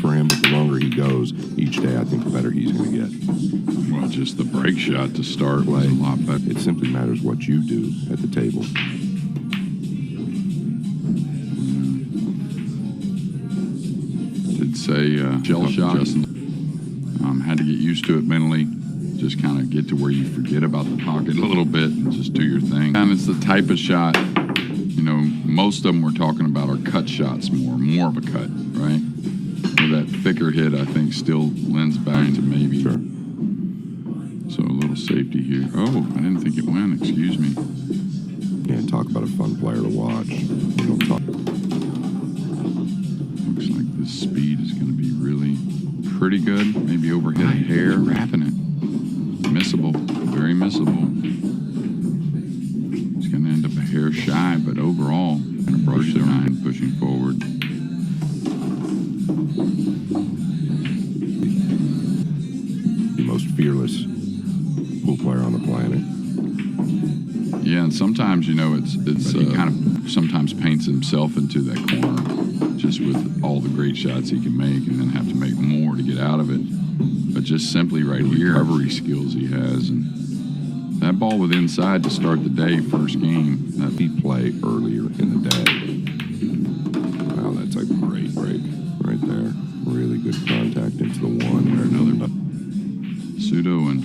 for him, but the longer he goes each day, I think the better he's going to get. Well, just the break shot to start was a lot better. It simply matters what you do at the table. Did say shell shot. Had to get used to it mentally. Just kind of get to where you forget about the pocket a little bit and just do your thing. And it's the type of shot, you know, most of them we're talking about are cut shots more of a cut, right? Where that thicker hit, I think, still lends back to maybe. Sure. So a little safety here. Oh, I didn't think it went, excuse me. Yeah, talk about a fun player to watch. You don't talk. Looks like this speed is going to be really pretty good. Maybe overhit a hair, wrapping it. Missable, very missable. It's going to end up a hair shy, but overall, going to brush the line, pushing forward. The most fearless pool player on the planet. Yeah, and sometimes, you know, he kind of sometimes paints himself into that corner, just with all the great shots he can make, and then have to make more to get out of it. But just simply right here, recovery skills he has, and that ball with inside to start the day, first game. That he play earlier in the day. Wow, that's a great break right there. Really good contact into the one. There, another Pseudo and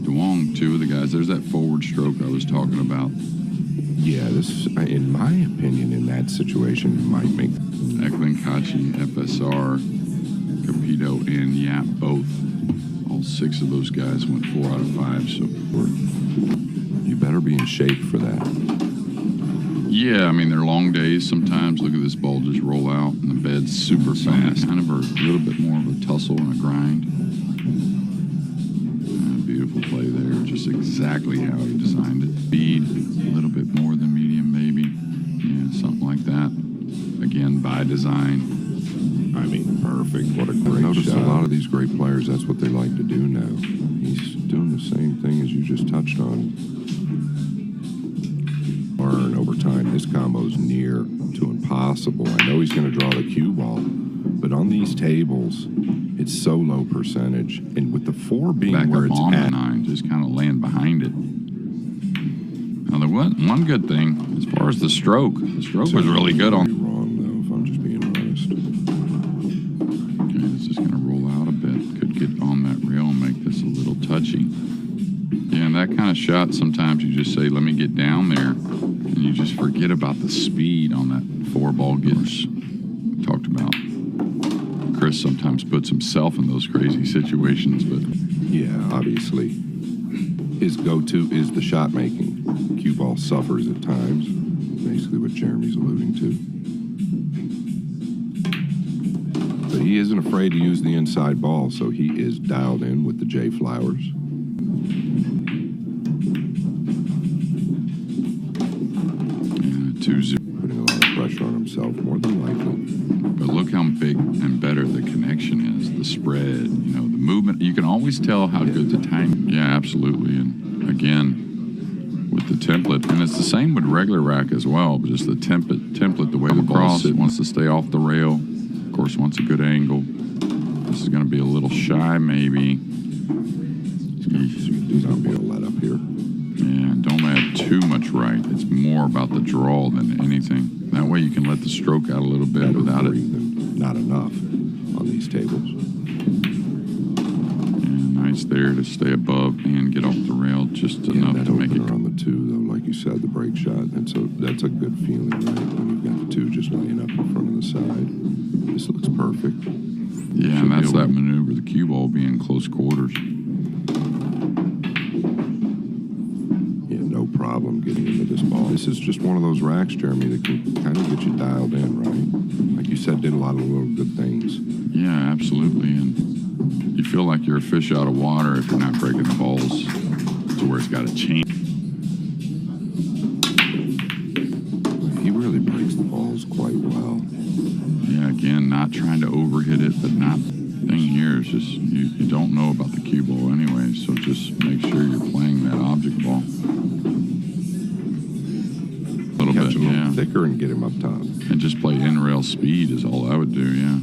Duong, two of the guys. There's that forward stroke I was talking about. Yeah, this, in my opinion, in that situation, might make Eklund, Kachi, FSR, Capito, and Yap both. All 6 of those guys went 4 out of 5. So you better be in shape for that. Yeah, I mean, they're long days sometimes. Look at this ball just roll out, and the bed's super fast. Kind of a little bit more of a tussle and a grind. Beautiful play there, just exactly how he designed it. Speed, a little bit more than medium, maybe. Yeah, something like that. Again, by design. I mean, perfect. What a great shot. A lot of these great players, that's what they like to do now. He's doing the same thing as you just touched on. Learn over time. This combo's near to impossible. I know he's going to draw the cue ball, but on these tables, it's so low percentage, and with the 4 being back where up it's on at, the 9, just kind of land behind it. Now, the one good thing as far as the stroke was really good on. Wrong though, if I'm just being honest. Okay, it's just going to roll out a bit. Could get on that rail and make this a little touchy. Yeah, and that kind of shot, sometimes you just say, "Let me get down there," and you just forget about the speed on that 4-ball getters. Talked about. Chris sometimes puts himself in those crazy situations, but yeah, obviously his go-to is the shot making. Cue ball suffers at times, basically what Jeremy's alluding to. But he isn't afraid to use the inside ball, so he is dialed in with the J Flowers. Yeah, 2-0. Putting a lot of pressure on himself, more than likely. But look how big and better the connection is, the spread, you know, the movement. You can always tell how good the timing. Yeah, absolutely. And again, with the template, and it's the same with regular rack as well, but just the template, the way the ball sits, wants to stay off the rail. Of course, wants a good angle. This is going to be a little shy, maybe. He's not being let up here. Yeah, don't add too much right. It's more about the draw than anything. That way you can let the stroke out a little bit without it. Not enough on these tables. Yeah, nice there to stay above and get off the rail just enough to make it. On the 2, though, like you said, the break shot. That's a good feeling, right? When you've got the 2 just laying up in front of the side. This looks perfect. Yeah, and that's that maneuver, the cue ball being close quarters. No problem getting into this ball. This is just one of those racks, Jeremy, that can kind of get you dialed in, right? Like you said, did a lot of little good things. Yeah, absolutely. And you feel like you're a fish out of water if you're not breaking the balls to where it's got a chain. He really breaks the balls quite well. Yeah, again, not trying to overhit it, but not. Thing here is just you don't know about the cue ball anyway, so just make sure you're playing that object ball. A little bit, thicker and get him up top. And just play in-rail speed is all I would do, yeah.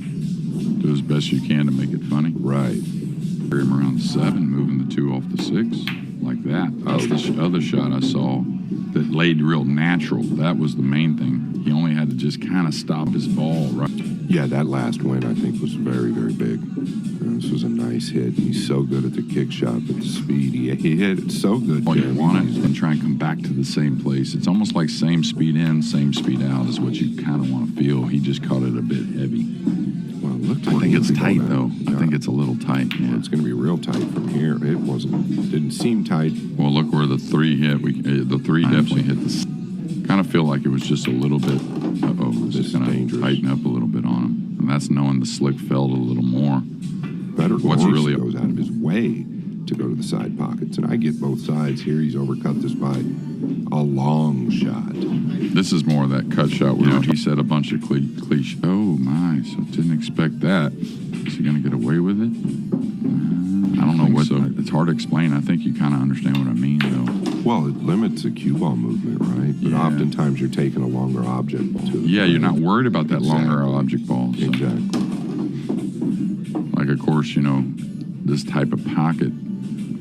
Do best you can to make it funny. Right. Carry him around the 7, moving the 2 off the 6, like that. That's the other shot I saw that laid real natural. That was the main thing. He only had to just kind of stop his ball, right? Yeah, that last win, I think, was very, very big. This was a nice hit. He's so good at the kick shot, but the speed he hit it so good. Well, you want it and try and come back to the same place. It's almost like same speed in, same speed out is what you kind of want to feel. He just caught it a bit heavy. Well, look, I think it's tight, though. Yeah. I think it's a little tight. Yeah. Well, it's going to be real tight from here. It didn't seem tight. Well, look where the 3 hit. The 3 definitely hit the. Kind of feel like it was just a little bit. Just going to tighten up a little bit on him, and that's knowing the slick felt a little more. Better What's really goes out of his way to go to the side pockets, and I get both sides here. He's overcut this by a long shot. This is more of that cut shot where he said a bunch of cliche. Oh my! So didn't expect that. Is he going to get away with it? I don't know what. So. It's hard to explain. I think you kind of understand what I mean, though. Well, it limits the cue ball movement, right? But oftentimes you're taking a longer object ball too. Yeah, you're not worried about that longer object ball. So. Exactly. Like, of course, this type of pocket.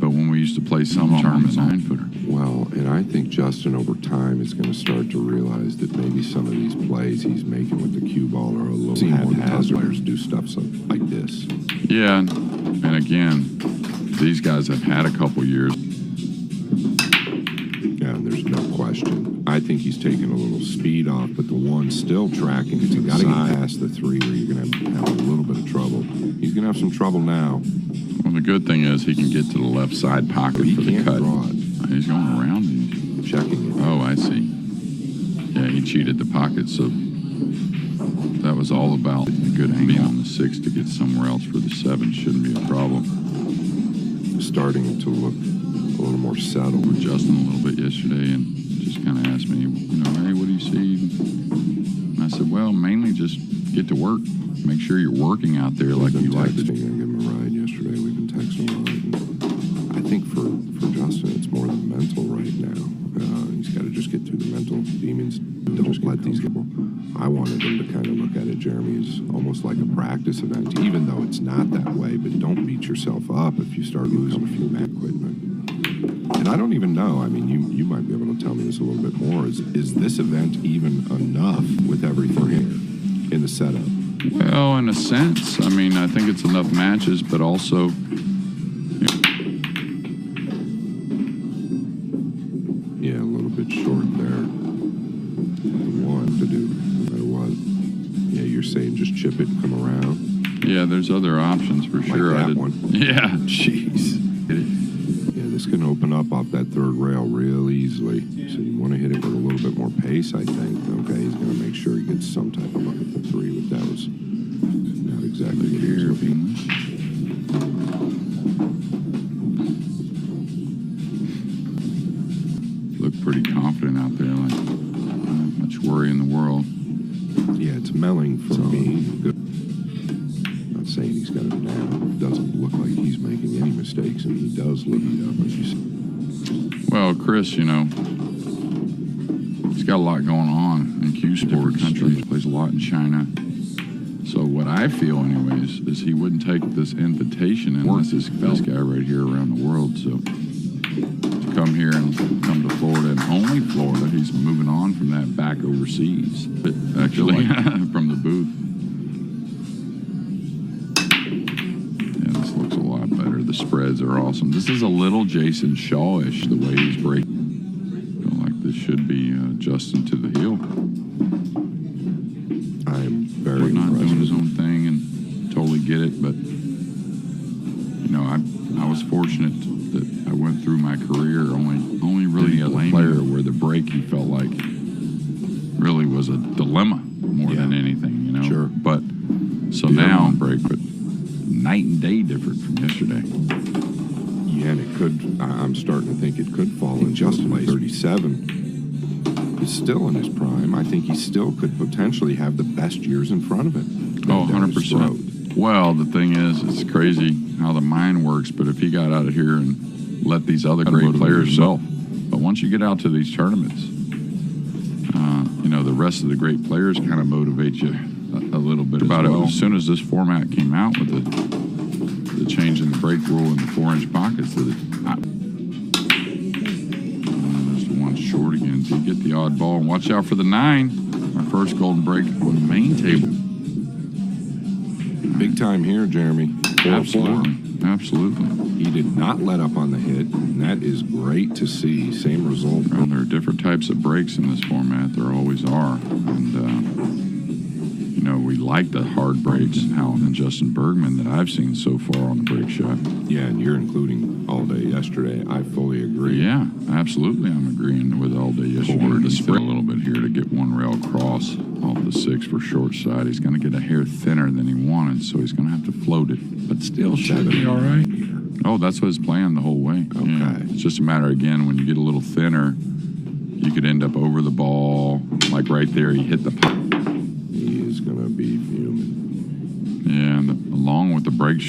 But when we used to play some tournaments, 9-footer. Well, and I think Justin over time is going to start to realize that maybe some of these plays he's making with the cue ball are a little haphazard. Players do stuff like this. Yeah, and again, these guys have had a couple years. Yeah, and there's no question. I think he's taking a little speed off, but the one's still tracking. He's got to get past the 3 where you're going to have a little bit of trouble. He's going to have some trouble now. Well, the good thing is he can get to the left side pocket for the cut. He's going around and checking it. Oh, I see. Yeah, he cheated the pocket, so that was all about a good angle on the 6 to get somewhere else for the 7. Shouldn't be a problem. Starting to look a little more settled. With Justin a little bit yesterday, and just kind of asked me, hey, what do you see? And I said, well, mainly just get to work. Make sure you're working out there like you like to. I gave him a ride yesterday. We've been texting a lot. And I think for Justin, it's more the mental right now. He's got to just get through the mental demons. Don't let these people. I wanted him to kind of look at it, Jeremy, as almost like a practice event, even though it's not that way. But don't beat yourself up if you start losing a few mat equipment. And I don't even know. I mean, you might be able to tell me this a little bit more. Is this event even enough with everything here in the setup? Well, in a sense, I mean, I think it's enough matches, but also, yeah, a little bit short there. One to do, no matter what. Yeah, you're saying just chip it and come around. Yeah, there's other options for sure. That one. Yeah, jeez. Yeah, this can open up off that 3rd rail real easily. So you want to hit it with a little bit more pace, I think. Okay, he's going to make sure he gets some type of look at the 3, but that was not exactly what he was looking. Looked pretty confident out there, like not much worry in the world. Yeah, it's Melling for me. Good. Not saying he's got it now. It doesn't look like he's making any mistakes, and he does look it up, as you said. Well, Chris, he's got a lot going on in Q Sports. Countries, plays a lot in China. So what I feel, anyways, is he wouldn't take this invitation unless this guy right here around the world. So to come here and come to Florida, and only Florida, he's moving on from that back overseas. But actually, from the booth. Yeah, this looks a lot better. The spreads are awesome. This is a little Jason Shaw-ish, the way he's breaking. Feel like this should be Justin to the heel. I'm very not impressed. Doing his own thing and totally get it, but I was fortunate that I went through my career only really a player where the break he felt like really was a dilemma more than anything, Sure. But so now break, but night and day different from yesterday. Yeah, and it could. I'm starting to think it could fall in Justin at 37. He's still in his prime. I think he still could potentially have the best years in front of him. Oh, 100%. Well, the thing is, it's crazy how the mind works, but if he got out of here and let these other great players go, but once you get out to these tournaments, the rest of the great players kind of motivate you a little bit about it. As soon as this format came out with the change in the brake rule and the 4-inch pockets, there's the one short again. So you get the odd ball. And watch out for the 9. Our first golden brake on the main table. Big time here, Jeremy. 4-4. Absolutely. He did not let up on the hit, and that is great to see. Same result. Well, there are different types of brakes in this format. There always are. And, we like the hard brakes, Howland and Justin Bergman, that I've seen so far on the brake shop. Yeah, and you're including all day yesterday. I fully agree. Yeah, absolutely. I'm agreeing with all day yesterday. To spread a little bit here to get one rail across off the 6 for short side. He's going to get a hair thinner than he wanted, so he's going to have to float it. But still should be all right. Oh, that's what his plan the whole way. Okay. Yeah. It's just a matter, again, when you get a little thinner, you could end up over the ball. Like right there, he hit the pop. He is going to be fuming. Yeah, and along with the brake